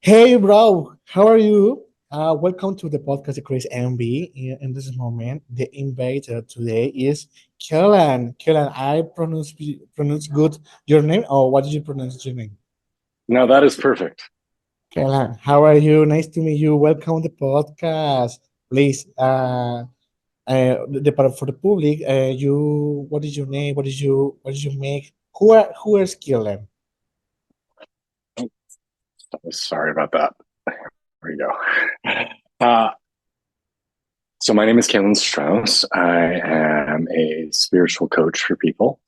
Hey, bro, how are you? Welcome to the podcast, The Chris MB. In this moment, the invited today is Kaelan. Kaelan, I pronounce good your name, or what did you pronounce your name? No, that is perfect. Kaelan, how are you? Nice to meet you. Welcome to the podcast. Please, for the public, what is your name? What did you make? Who is Kaelan? Sorry about that. There we go. Uh, so my name is Kaelan Strauss. I am a spiritual coach for people.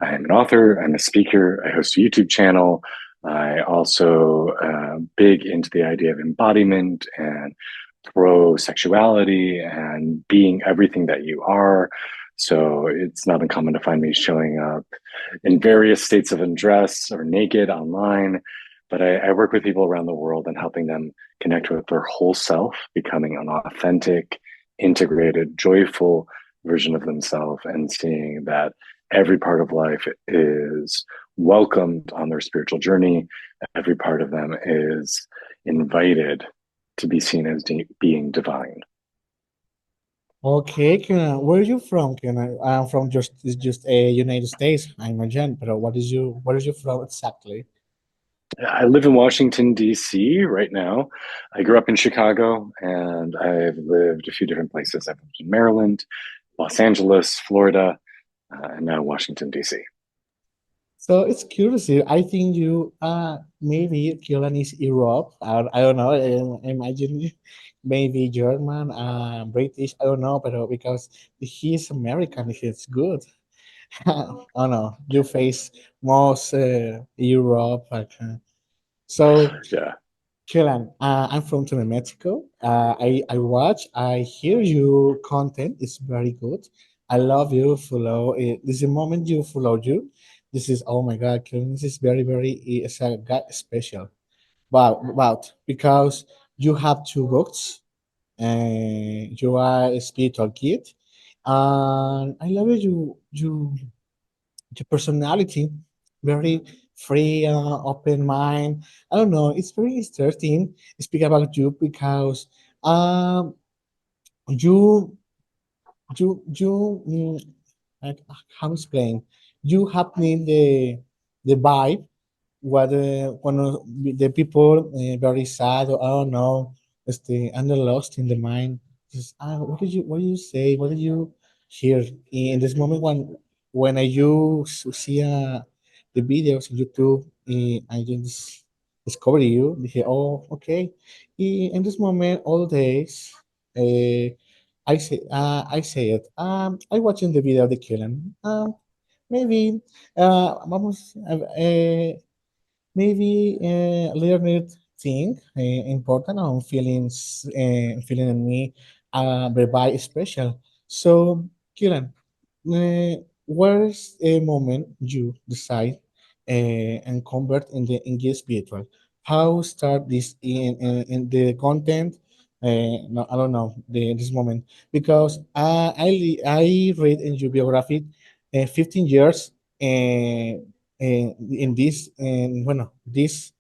I am an author. I'm a speaker. I host a YouTube channel. I also big into the idea of embodiment and pro sexuality and being everything that you are. So it's not uncommon to find me showing up in various states of undress or naked online. But I work with people around the world and helping them connect with their whole self, becoming an authentic, integrated, joyful version of themselves, and seeing that every part of life is welcomed on their spiritual journey. Every part of them is invited to be seen as being divine. Okay, where are you from? I'm from just a United States, I imagine. But where is you from exactly? I live in Washington, D.C. right now. I grew up in Chicago and I've lived a few different places. I've lived in Maryland, Los Angeles, Florida, and now Washington, D.C. So it's curious. I think you maybe Kieran is Europe. I don't know. Imagine maybe German, British. I don't know, but because he's American, he's good. Oh no, you face most Europe. So Yeah. Kelan, I'm from Tuna, Mexico. I watch, I hear your content. It's very good. I love you. Follow. This is the moment you follow you. This is oh my God, Kelan. This is very. It's a God special. But because you have two books and you are a spiritual kid, and I love your personality, very free, open mind. I don't know. It's very interesting to speak about you because um, you you like, how to explain? You have the vibe what when the people very sad or I don't know, and they're lost in the mind. Just, what did you say? What did you hear in this moment when you see the videos on YouTube? I just discover you. They say, oh, okay. In this moment, all days, uh, I say it. I watching the video of the killing. Maybe vamos maybe learn it thing important on feelings feeling in me very special. So Kiran, where's a moment you decide and convert in the spiritual? How start this in the content? No, I don't know this moment because I read in your biography 15 years in this and bueno this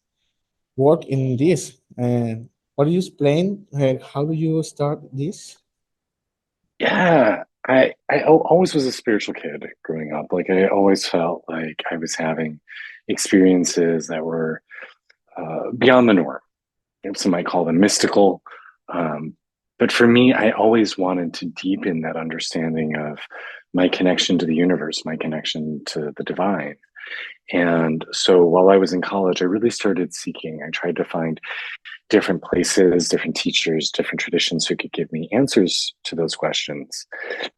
work in this and what do you explain how do you start this. Yeah. Always was a spiritual kid growing up. Like I always felt like I was having experiences that were beyond the norm. Some might call them mystical. Um, but for me, I always wanted to deepen that understanding of my connection to the universe, my connection to the divine. And so while I was in college, I really started seeking. I tried to find different places, different teachers, different traditions who could give me answers to those questions.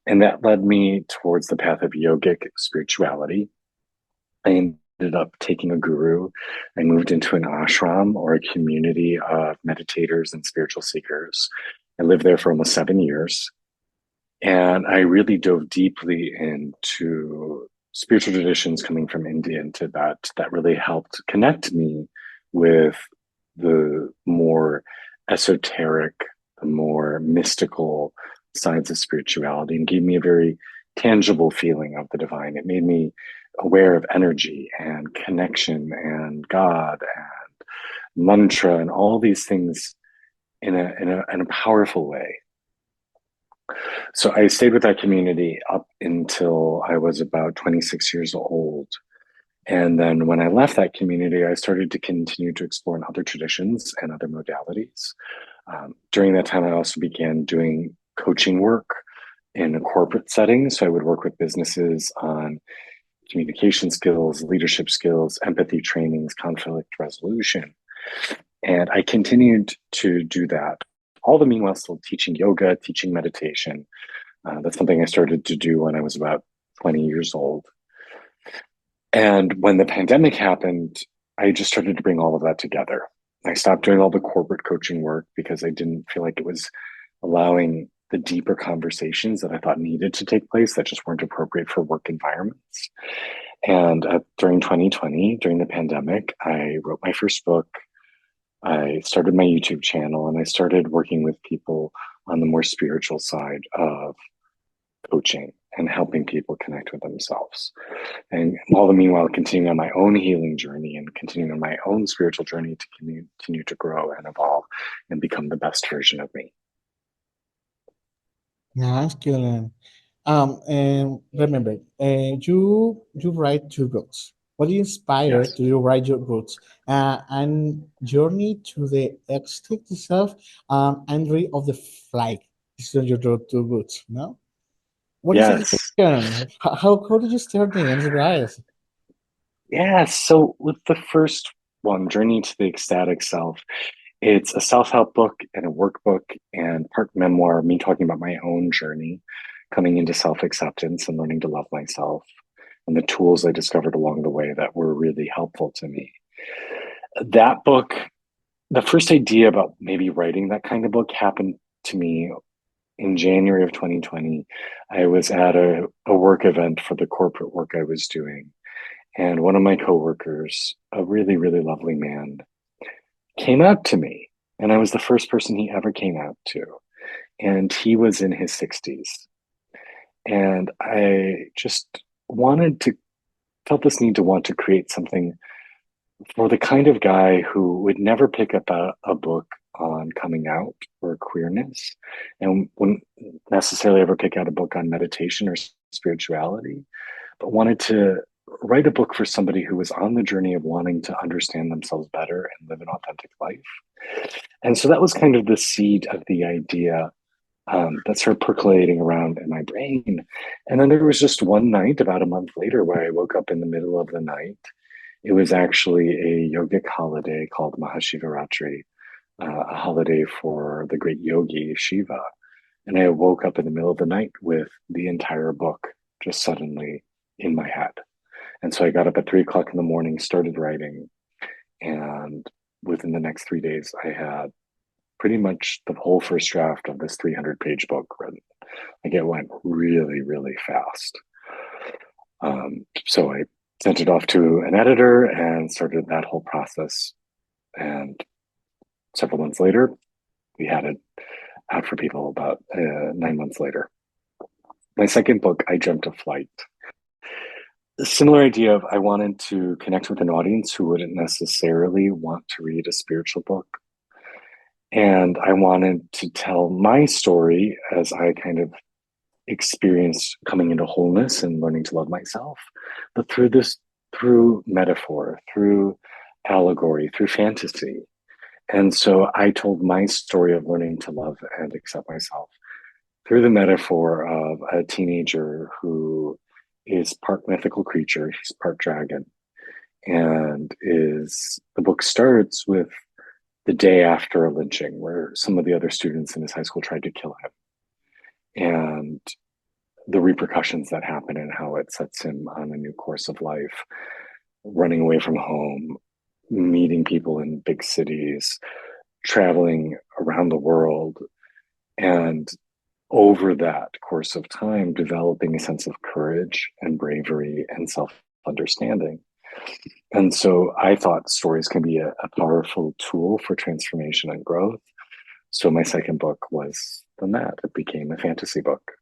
And that led me towards the path of yogic spirituality. I ended up taking a guru. I moved into an ashram or a community of meditators and spiritual seekers. I lived there for almost 7 years. And I really dove deeply into spiritual traditions coming from India and Tibet that really helped connect me with the more esoteric, the more mystical sides of spirituality and gave me a very tangible feeling of the divine. It made me aware of energy and connection and God mantra, and all these things in a powerful way. So I stayed with that community up until I was about 26 years old. And then when I left that community, I started to continue to explore in other traditions and other modalities. During that time, I also began doing coaching work in a corporate setting. So I would work with businesses on communication skills, leadership skills, empathy trainings, conflict resolution. And I continued to do that. All the meanwhile, still teaching yoga, teaching meditation. That's something I started to do when I was about 20 years old. And when the pandemic happened, I just started to bring all of that together. I stopped doing all the corporate coaching work because I didn't feel like it was allowing the deeper conversations that I thought needed to take place that just weren't appropriate for work environments. And during 2020, during the pandemic, I wrote my first book. I started my YouTube channel, and I started working with people on the more spiritual side of coaching and helping people connect with themselves. And all the meanwhile, continuing on my own healing journey and continuing on my own spiritual journey to continue to grow and evolve and become the best version of me. Nice, Kaelan. And remember, you write two books. What inspired Yes. do you write your books? And Journey to the Ecstatic Self, and Ray of the Flight. These are your two books, no? What is the Yes. inspiration? How did you start the enterprise? Yeah. So with the first one, Journey to the Ecstatic Self, it's a self-help book and a workbook and part memoir, me talking about my own journey, coming into self-acceptance and learning to love myself, and the tools I discovered along the way that were really helpful to me. That book, the first idea about maybe writing that kind of book happened to me in January of 2020. I was at a work event for the corporate work I was doing. And one of my coworkers, a really, really lovely man, came out to me. And I was the first person he ever came out to. And he was in his 60s. And I just felt this need to want to create something for the kind of guy who would never pick up a book on coming out or queerness and wouldn't necessarily ever pick out a book on meditation or spirituality, but wanted to write a book for somebody who was on the journey of wanting to understand themselves better and live an authentic life. And so that was kind of the seed of the idea that started percolating around in my brain. And then there was just one night about a month later where I woke up in the middle of the night. It was actually a yogic holiday called Mahashivaratri, a holiday for the great yogi Shiva. And I woke up in the middle of the night with the entire book just suddenly in my head. And so I got up at 3 o'clock in the morning, started writing. And within the next 3 days, I had pretty much the whole first draft of this 300-page book written. Like, it went really, really fast. So I sent it off to an editor and started that whole process. And several months later, we had it out for people about 9 months later. My second book, I Dreamt of Flight. A similar idea of I wanted to connect with an audience who wouldn't necessarily want to read a spiritual book. And I wanted to tell my story as I kind of experienced coming into wholeness and learning to love myself, but through metaphor, through allegory, through fantasy. And so I told my story of learning to love and accept myself through the metaphor of a teenager who is part mythical creature, he's part dragon, and the book starts with the day after a lynching where some of the other students in his high school tried to kill him, and the repercussions that happen and how it sets him on a new course of life, running away from home, meeting people in big cities, traveling around the world, and over that course of time, developing a sense of courage and bravery and self-understanding. And so I thought stories can be a powerful tool for transformation and growth. So my second book was that. It became a fantasy book.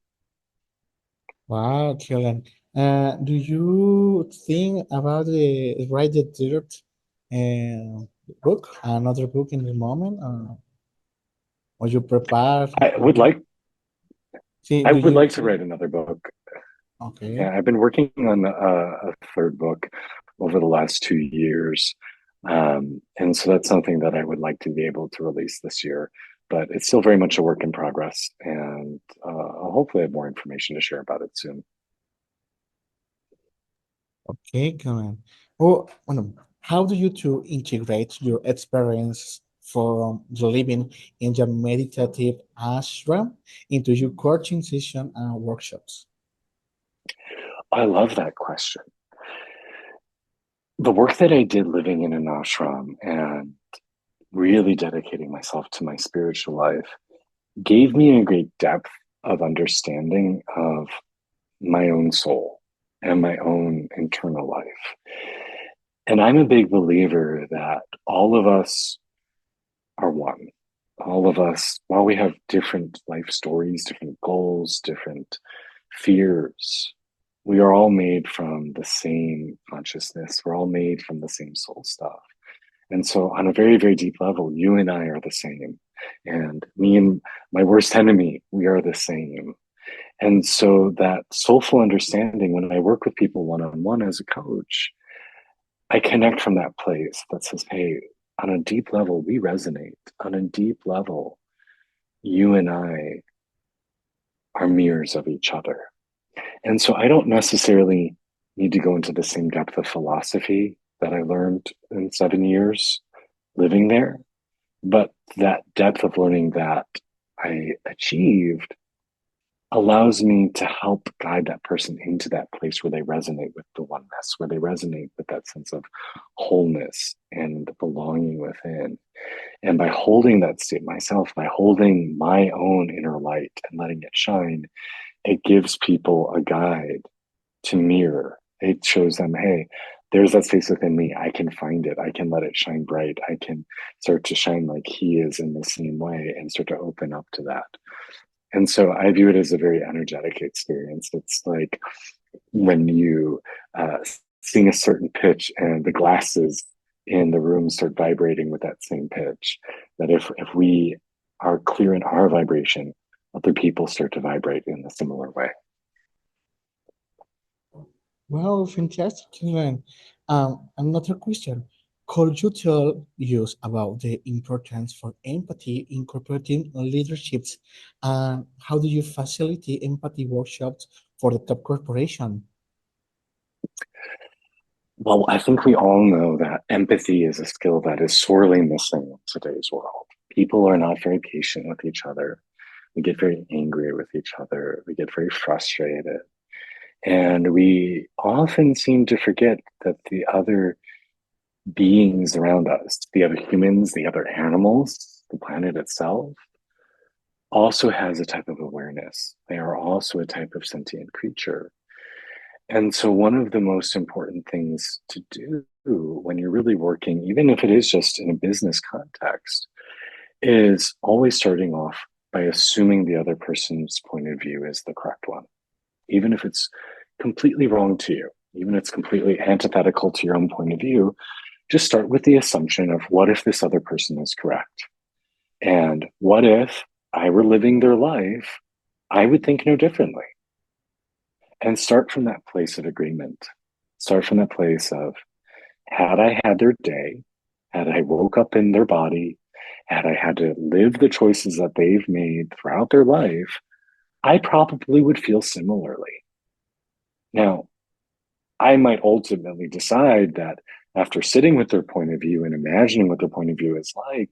Wow, Kaelan. Do you think about the write the dirt? book, another book in the moment, or you prepare? I would like See, I do would you? like to write another book. Okay, Yeah, I've been working on a third book over the last 2 years. And so that's something that I would like to be able to release this year. But it's still very much a work in progress. And I'll hopefully have more information to share about it soon. okay, Kaelan. Oh, well, how do you to integrate your experience from the living in the meditative ashram into your coaching session and workshops? I love that question. The work that I did living in an ashram and really dedicating myself to my spiritual life gave me a great depth of understanding of my own soul and my own internal life. And I'm a big believer that all of us are one. All of us, while we have different life stories, different goals, different fears, we are all made from the same consciousness. We're all made from the same soul stuff. And so, on a very, very deep level, you and I are the same. And me and my worst enemy, we are the same. And so, that soulful understanding, when I work with people one on one as a coach, I connect from that place that says, hey, on a deep level, we resonate. On a deep level, you and I are mirrors of each other. And so I don't necessarily need to go into the same depth of philosophy that I learned in 7 years living there. But that depth of learning that I achieved allows me to help guide that person into that place where they resonate with the oneness, where they resonate with that sense of wholeness and belonging within. And by holding that state myself, by holding my own inner light and letting it shine, it gives people a guide to mirror. It shows them, hey, there's that space within me. I can find it. I can let it shine bright. I can start to shine like he is in the same way and start to open up to that. And so I view it as a very energetic experience. It's like when you uh, sing a certain pitch and the glasses in the room start vibrating with that same pitch. That if we are clear in our vibration, other people start to vibrate in a similar way. Wow, fantastic, Kaelan. Another question. Could you tell us about the importance for empathy incorporating leaderships, and how do you facilitate empathy workshops for the top corporation? Well, I think we all know that empathy is a skill that is sorely missing in today's world. People are not very patient with each other. We get very angry with each other. We get very frustrated. And we often seem to forget that the other beings around us, the other humans, the other animals, the planet itself, also has a type of awareness. They are also a type of sentient creature. And so, one of the most important things to do when you're really working, even if it is just in a business context, is always starting off by assuming the other person's point of view is the correct one, even if it's completely wrong to you, even if it's completely antithetical to your own point of view. Just start with the assumption of what if this other person is correct? And what if I were living their life, I would think no differently. And start from that place of agreement. Start from that place of, had I had their day, had I woke up in their body, had I had to live the choices that they've made throughout their life, I probably would feel similarly. Now, I might ultimately decide that after sitting with their point of view and imagining what their point of view is like,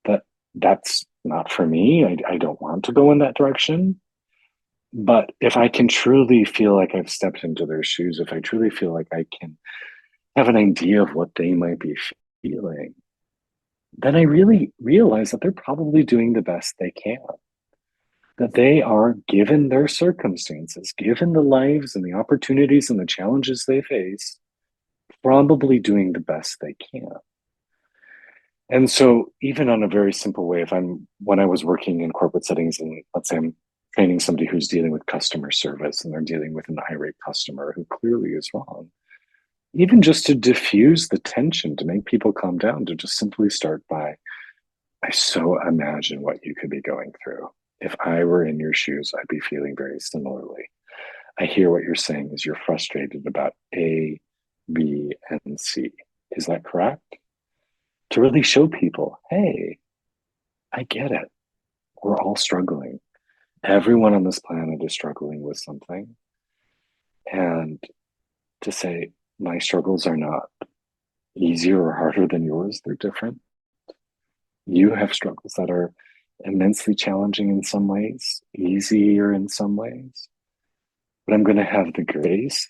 that that's not for me. I don't want to go in that direction. But if I can truly feel like I've stepped into their shoes, if I truly feel like I can have an idea of what they might be feeling, then I really realize that they're probably doing the best they can. That they are, given their circumstances, given the lives and the opportunities and the challenges they face, probably doing the best they can. And so, even on a very simple way, when I was working in corporate settings, and let's say I'm training somebody who's dealing with customer service and they're dealing with an irate customer who clearly is wrong, even just to diffuse the tension, to make people calm down, to just simply start by, I so imagine what you could be going through. If I were in your shoes, I'd be feeling very similarly. I hear what you're saying is you're frustrated about A, B, and C. Is that correct? To really show people, hey, I get it. We're all struggling. Everyone on this planet is struggling with something. And to say, my struggles are not easier or harder than yours, they're different. You have struggles that are immensely challenging in some ways, easier in some ways. But I'm going to have the grace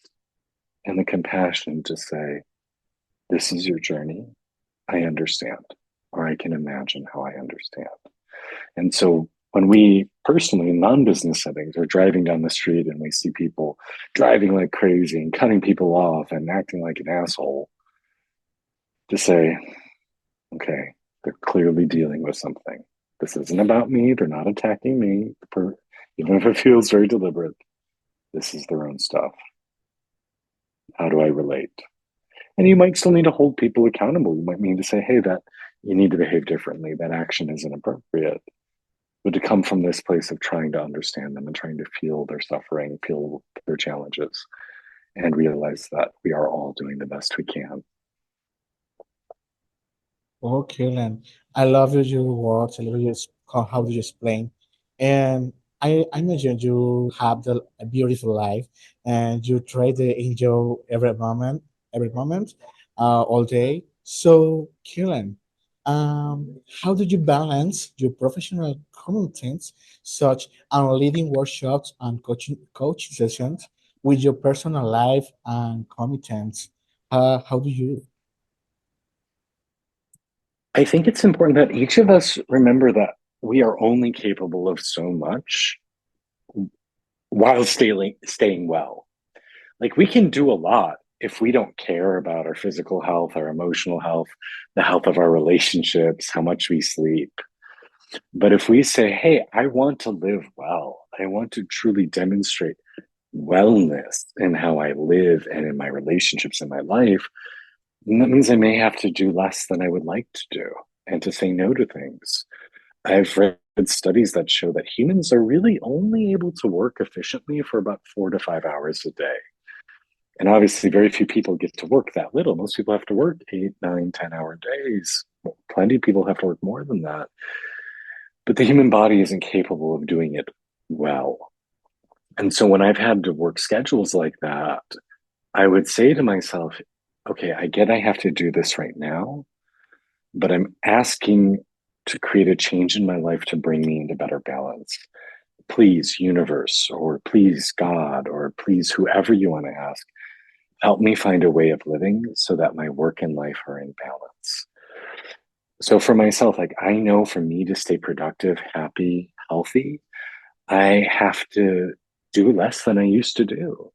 and the compassion to say, this is your journey. I understand, or I can imagine how I understand. And so when we personally, in non-business settings, are driving down the street and we see people driving like crazy and cutting people off and acting like an asshole, to say, okay, they're clearly dealing with something. This isn't about me. They're not attacking me. Even if it feels very deliberate, this is their own stuff. How do I relate? And you might still need to hold people accountable. You might need to say, hey, that you need to behave differently. That action isn't appropriate. But to come from this place of trying to understand them and trying to feel their suffering, feel their challenges, and realize that we are all doing the best we can. Oh, Kaelan, I love your words. I love your how you explain, and I imagine you have a beautiful life, and you try to enjoy every moment, all day. So, Kaelan, how do you balance your professional commitments, such as leading workshops and coaching sessions, with your personal life and commitments? How do you? I think it's important that each of us remember that we are only capable of so much while staying well. Like we can do a lot if we don't care about our physical health, our emotional health, the health of our relationships, how much we sleep. But if we say, hey, I want to live well, I want to truly demonstrate wellness in how I live and in my relationships in my life, then that means I may have to do less than I would like to do and to say no to things. I've read studies that show that humans are really only able to work efficiently for about 4 to 5 hours a day. And obviously, very few people get to work that little. Most people have to work 8, 9, 10 hour days. Plenty of people have to work more than that. But the human body isn't capable of doing it well. And so when I've had to work schedules like that, I would say to myself, okay, I get I have to do this right now, but I'm asking to create a change in my life to bring me into better balance. Please, universe, or please, God, or please, whoever you want to ask, help me find a way of living so that my work and life are in balance. So for myself, like I know for me to stay productive, happy, healthy, I have to do less than I used to do.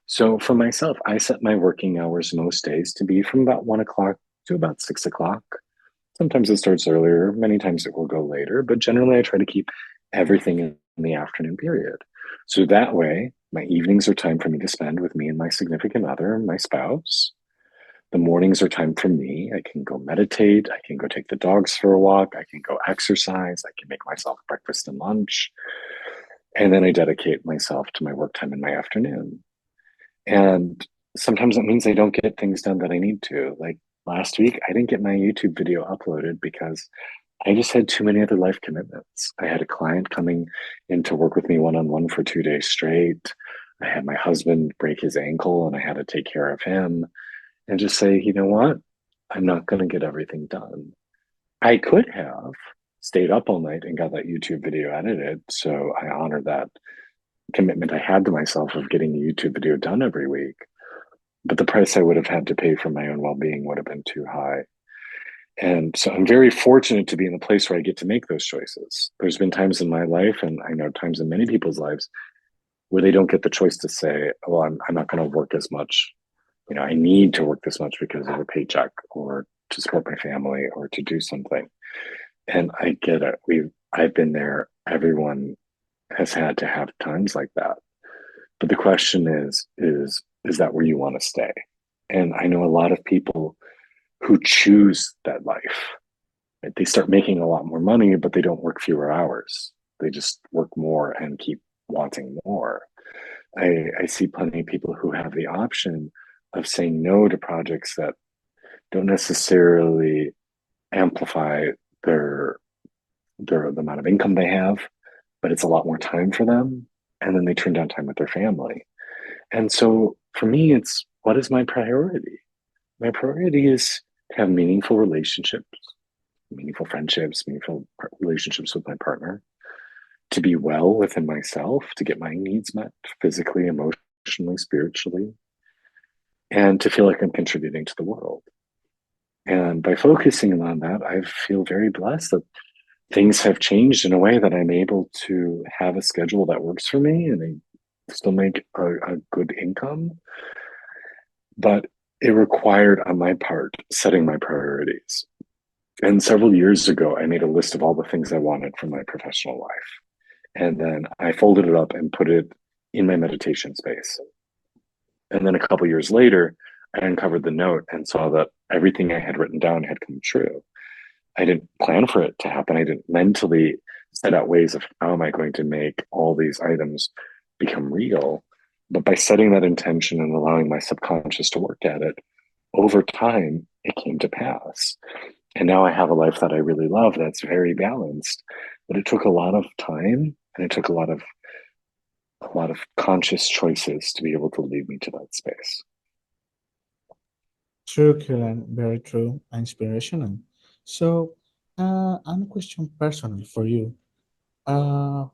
So for myself, I set my working hours most days to be from about 1 o'clock to about 6 o'clock. Sometimes it starts earlier, many times it will go later, but generally I try to keep everything in the afternoon period. So that way, my evenings are time for me to spend with me and my significant other, my spouse. The mornings are time for me. I can go meditate. I can go take the dogs for a walk. I can go exercise. I can make myself breakfast and lunch. And then I dedicate myself to my work time in my afternoon. And sometimes it means I don't get things done that I need to. Like last week, I didn't get my YouTube video uploaded because I just had too many other life commitments. I had a client coming in to work with me one on one for 2 days straight. I had my husband break his ankle and I had to take care of him and just say, you know what? I'm not going to get everything done. I could have stayed up all night and got that YouTube video edited. So I honor that commitment I had to myself of getting a YouTube video done every week. But the price I would have had to pay for my own well being would have been too high. And so I'm very fortunate to be in a place where I get to make those choices. There's been times in my life, and I know times in many people's lives, where they don't get the choice to say, well, I'm not going to work as much. You know, I need to work this much because of a paycheck or to support my family or to do something. And I get it. I've been there. Everyone has had to have times like that. But the question is that where you want to stay? And I know a lot of people who choose that life. Right? They start making a lot more money, but they don't work fewer hours. They just work more and keep wanting more. I see plenty of people who have the option of saying no to projects that don't necessarily amplify their the amount of income they have, but it's a lot more time for them. And then they turn down time with their family. And so for me, it's what is my priority? My priority is to have meaningful relationships, meaningful friendships, meaningful relationships with my partner, to be well within myself, to get my needs met physically, emotionally, spiritually, and to feel like I'm contributing to the world. And by focusing on that, I feel very blessed that things have changed in a way that I'm able to have a schedule that works for me and I still make a good income. But it required on my part setting my priorities. And several years ago, I made a list of all the things I wanted from my professional life. And then I folded it up and put it in my meditation space. And then a couple years later, I uncovered the note and saw that everything I had written down had come true. I didn't plan for it to happen. I didn't mentally set out ways of how am I going to make all these items become real. But by setting that intention and allowing my subconscious to work at it, over time, it came to pass. And now I have a life that I really love that's very balanced. But it took a lot of time and it took a lot of conscious choices to be able to lead me to that space. True, Kaelan, very true, and inspirational. So, I'm a question personal for you. Uh,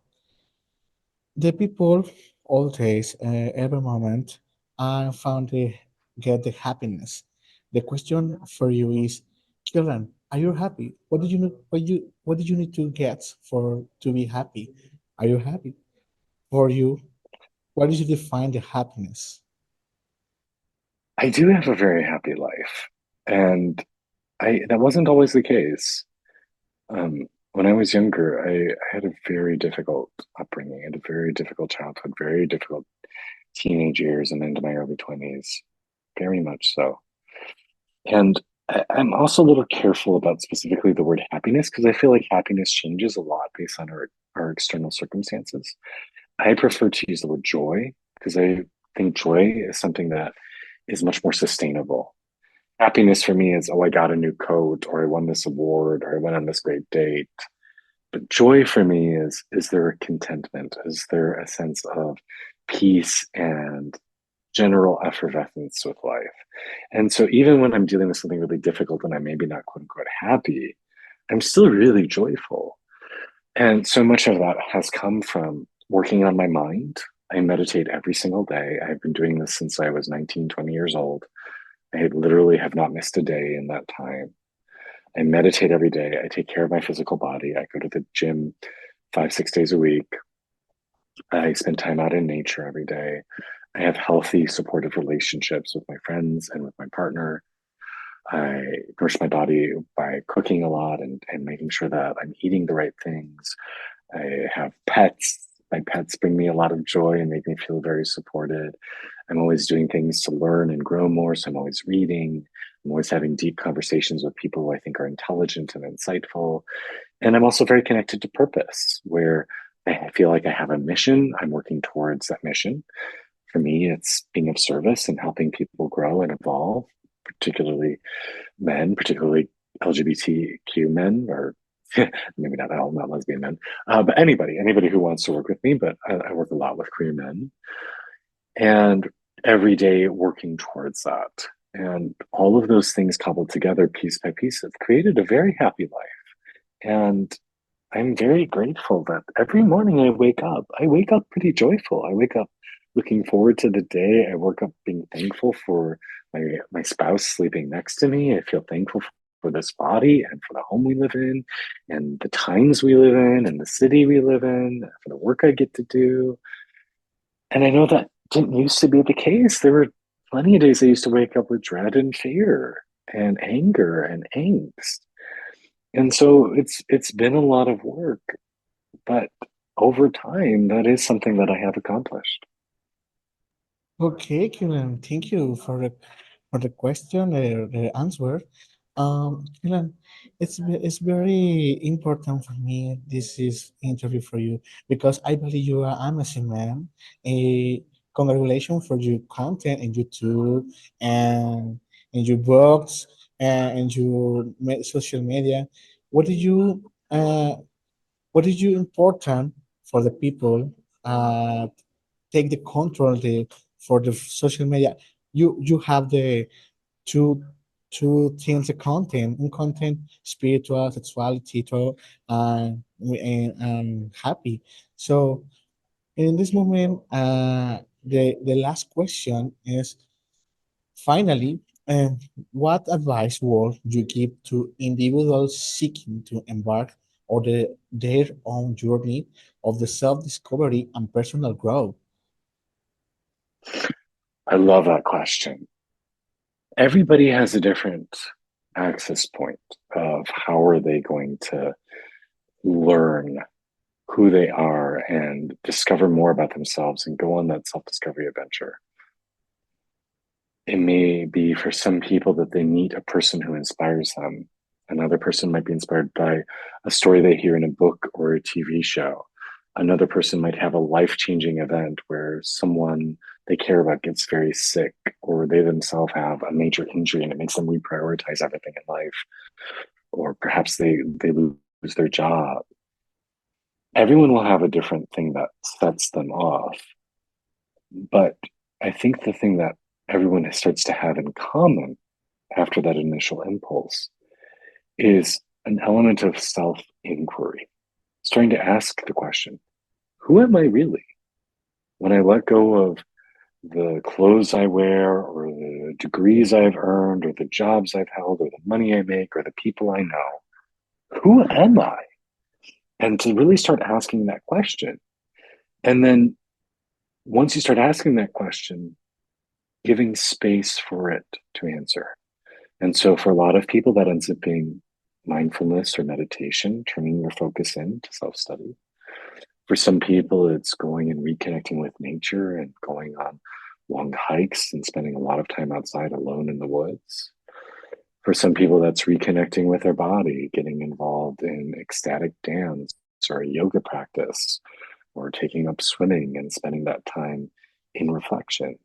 the people all days, every moment, and found the get the happiness. The question for you is, Kaelan, are you happy? What did you need to get for to be happy? Are you happy? For you, what did you define the happiness? I do have a very happy life. And that wasn't always the case. When I was younger, I had a very difficult upbringing. I had a very difficult childhood, very difficult teenage years and into my early 20s, very much so. And I'm also a little careful about specifically the word happiness because I feel like happiness changes a lot based on our external circumstances. I prefer to use the word joy because I think joy is something that is much more sustainable. Happiness for me is, oh, I got a new coat, or I won this award, or I went on this great date. But joy for me is there a contentment? Is there a sense of peace and general effervescence with life? And so even when I'm dealing with something really difficult and I'm maybe not quote unquote happy, I'm still really joyful. And so much of that has come from working on my mind. I meditate every single day. I've been doing this since I was 19, 20 years old. I literally have not missed a day in that time. I meditate every day. I take care of my physical body. I go to the gym 5, 6 days a week. I spend time out in nature every day. I have healthy, supportive relationships with my friends and with my partner. I nourish my body by cooking a lot and making sure that I'm eating the right things. I have pets. My pets bring me a lot of joy and make me feel very supported. I'm always doing things to learn and grow more. So I'm always reading. I'm always having deep conversations with people who I think are intelligent and insightful. And I'm also very connected to purpose, where I feel like I have a mission. I'm working towards that mission. For me, it's being of service and helping people grow and evolve, particularly men, particularly LGBTQ men, or maybe not all, not lesbian men, but anybody who wants to work with me. But I work a lot with queer men, and every day working towards that. And all of those things cobbled together piece by piece have created a very happy life. And I'm very grateful that every morning I wake up pretty joyful. I wake up looking forward to the day. I wake up being thankful for my spouse sleeping next to me. I feel thankful for this body and for the home we live in and the times we live in and the city we live in, for the work I get to do. And I know that didn't used to be the case. There were plenty of days I used to wake up with dread and fear and anger and angst. And so it's been a lot of work, but over time, that is something that I have accomplished. Okay, Kaelan, thank you for the question, the answer. Kaelan, it's very important for me. This is interview for you because I believe you are amazing man. A congratulations for your content in YouTube and in your books and your social media. What did you what is you important for the people take the control for the social media? You have the two things: the content, and content, spiritual, sexuality, and happy. So in this moment, the last question is finally, what advice would you give to individuals seeking to embark on their own journey of the self-discovery and personal growth? I love that question. Everybody has a different access point of how are they going to learn who they are and discover more about themselves and go on that self-discovery adventure. It may be for some people that they meet a person who inspires them. Another person might be inspired by a story they hear in a book or a TV show. Another person might have a life-changing event where someone they care about gets very sick, or they themselves have a major injury and it makes them reprioritize everything in life. Or perhaps they lose their job. Everyone will have a different thing that sets them off. But I think the thing that everyone starts to have in common after that initial impulse is an element of self inquiry. Starting to ask the question, who am I really? When I let go of the clothes I wear, or the degrees I've earned, or the jobs I've held, or the money I make, or the people I know, who am I? And to really start asking that question. And then once you start asking that question, giving space for it to answer. And so for a lot of people, that ends up being mindfulness or meditation, turning your focus in to self study. For some people, it's going and reconnecting with nature and going on long hikes and spending a lot of time outside alone in the woods. For some people, that's reconnecting with their body, getting involved in ecstatic dance or a yoga practice, or taking up swimming and spending that time in reflection.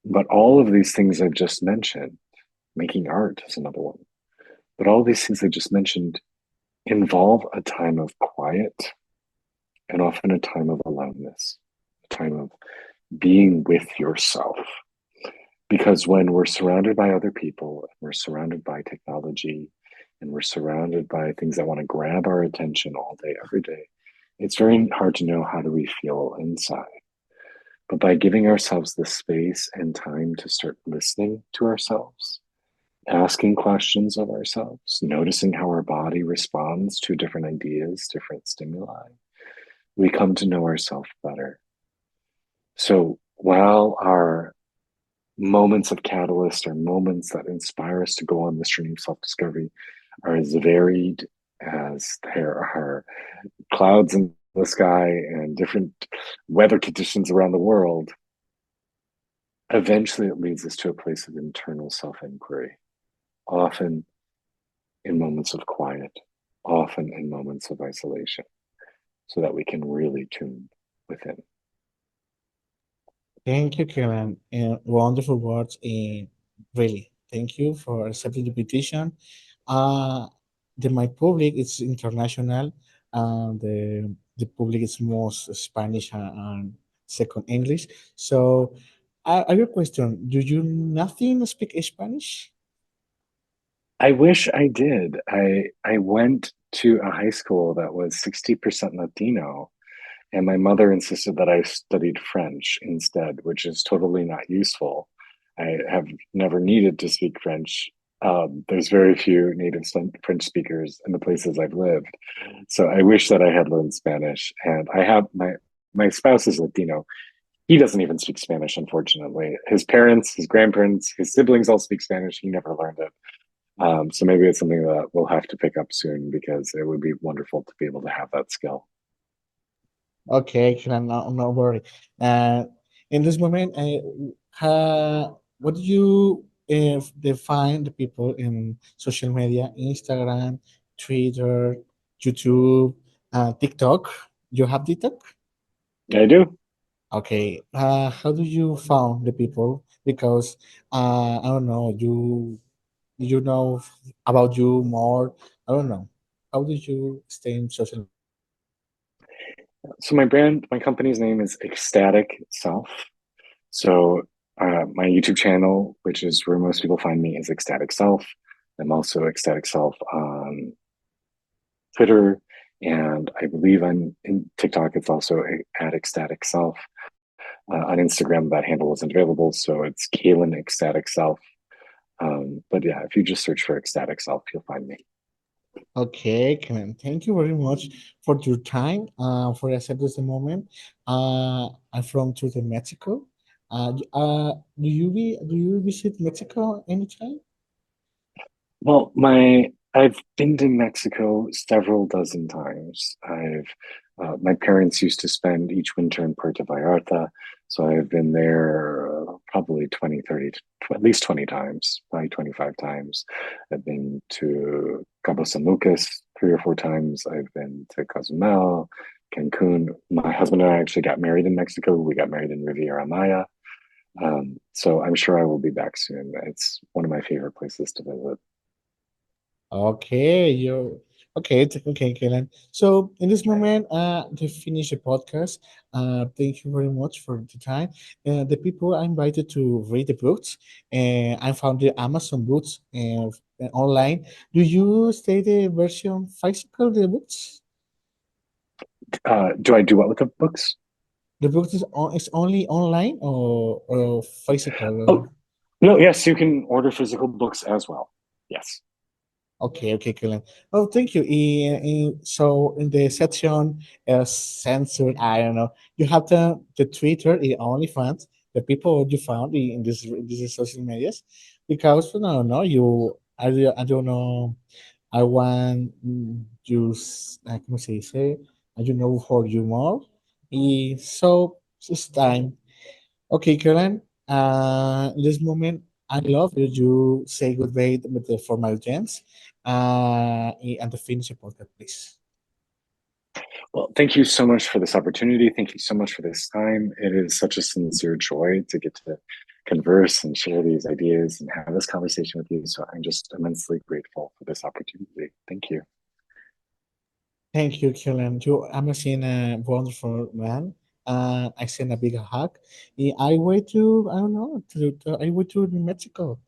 But all of these things I've just mentioned, making art is another one. But all these things I just mentioned involve a time of quiet and often a time of aloneness, a time of being with yourself. Because when we're surrounded by other people, and we're surrounded by technology, and we're surrounded by things that want to grab our attention all day, every day, it's very hard to know how do we feel inside. But by giving ourselves the space and time to start listening to ourselves, asking questions of ourselves, noticing how our body responds to different ideas, different stimuli, we come to know ourselves better. So while our moments of catalyst or moments that inspire us to go on this journey of self-discovery are as varied as there are clouds in the sky and different weather conditions around the world, eventually it leads us to a place of internal self-inquiry, often in moments of quiet, often in moments of isolation, so that we can really tune within. Thank you, Karen. Wonderful words. Really, thank you for accepting the invitation. Uh, my public is international, and the public is most Spanish and second English. So, I have a question. Do you nothing speak Spanish? I wish I did. I went to a high school that was 60% Latino, and my mother insisted that I studied French instead, which is totally not useful. I have never needed to speak French. There's very few native French speakers in the places I've lived. So I wish that I had learned Spanish. And I have my spouse is Latino. He doesn't even speak Spanish, unfortunately. His parents, his grandparents, his siblings all speak Spanish. He never learned it. So maybe it's something that we'll have to pick up soon because it would be wonderful to be able to have that skill. Okay, Karen, no worry. In this moment, what do you if they find the people in social media, Instagram, Twitter, YouTube, TikTok. You have TikTok? I do. Okay. How do you found the people? Because I don't know, you know about you more. I don't know. How did you stay in social media? So my company's name is Ecstatic Self. So my YouTube channel, which is where most people find me, is Ecstatic Self. I'm also Ecstatic Self on Twitter, and I believe I'm in TikTok. It's also at Ecstatic Self. On Instagram, that handle isn't available, so it's Kaelan Ecstatic Self. But yeah, if you just search for Ecstatic Self, you'll find me. Okay, Kevin, thank you very much for your time, for accepting the moment. I'm from to the Mexico. Do you visit Mexico anytime? Well, I've been to Mexico several dozen times. I've My parents used to spend each winter in Puerto Vallarta, so I've been there probably 20, 30, at least 20 times, probably 25 times. I've been to Cabo San Lucas 3 or 4 times. I've been to Cozumel, Cancun. My husband and I actually got married in Mexico. We got married in Riviera Maya. So I'm sure I will be back soon. It's one of my favorite places to visit. Okay, you okay, Kellen. So in this moment, to finish the podcast, thank you very much for the time. The people I invited to read the books, and I found the Amazon books online. Do you stay the version physical the books? Do I do what with the books? The books is only online or physical? Oh, no, yes, you can order physical books as well. Yes. Okay, okay, Kaelan. Oh, thank you. So in the section censored, I don't know. You have the Twitter, the OnlyFans, the people you found in this social medias, because no, no, you I don't know. I want you como se dice, you know for you more. So it's time. Okay, Karen. In this moment, I love that you say goodbye with the formal audience and to finish the podcast, please. Well, thank you so much for this opportunity. Thank you so much for this time. It is such a sincere joy to get to converse and share these ideas and have this conversation with you. So I'm just immensely grateful for this opportunity. Thank you. Thank you, Karen. You amazing, wonderful man. I send a big hug. I wait to, I don't know, I wait to Mexico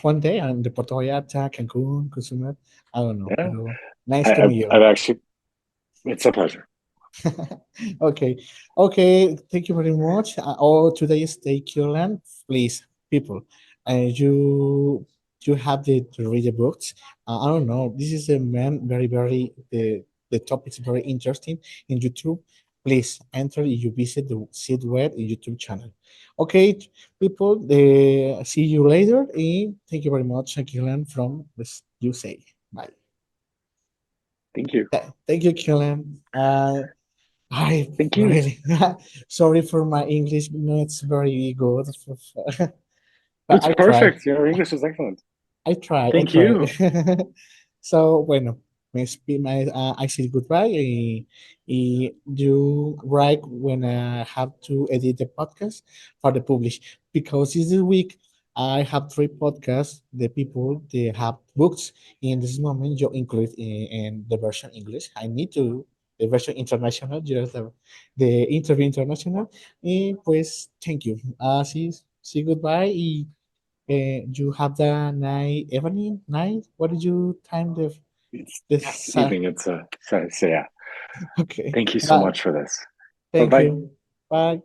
one day and the Puerto Vallarta, Cancun, Cozumel. I don't know. Yeah, Pero nice to meet I've you. actually, it's a pleasure. Okay, okay. Thank you very much. Oh, today is Stay Curland. Please, people, you have to read the books. I don't know. This is a man very the topic is very interesting in YouTube. Please enter if you visit the Sid Web YouTube channel. Okay, people. See you later. And thank you very much, Curland from the USA. Bye. Thank you. Thank you, Curland. I Thank you. really sorry for my English. No, it's very good, but It's I try. perfect. Your English is excellent. I try. I Thank try. you. So, bueno, I say goodbye. You write when I have to edit the podcast for the publish because this week I have three podcasts. The people they have books in this moment. You include in the version English. I need to the version international. Just the interview international. Pues thank you. See goodbye. You have the night evening night. What did you time It's, yes, this? evening. It's so yeah. Okay. Thank you so Bye. much for this. Bye Thank bye. you. Bye.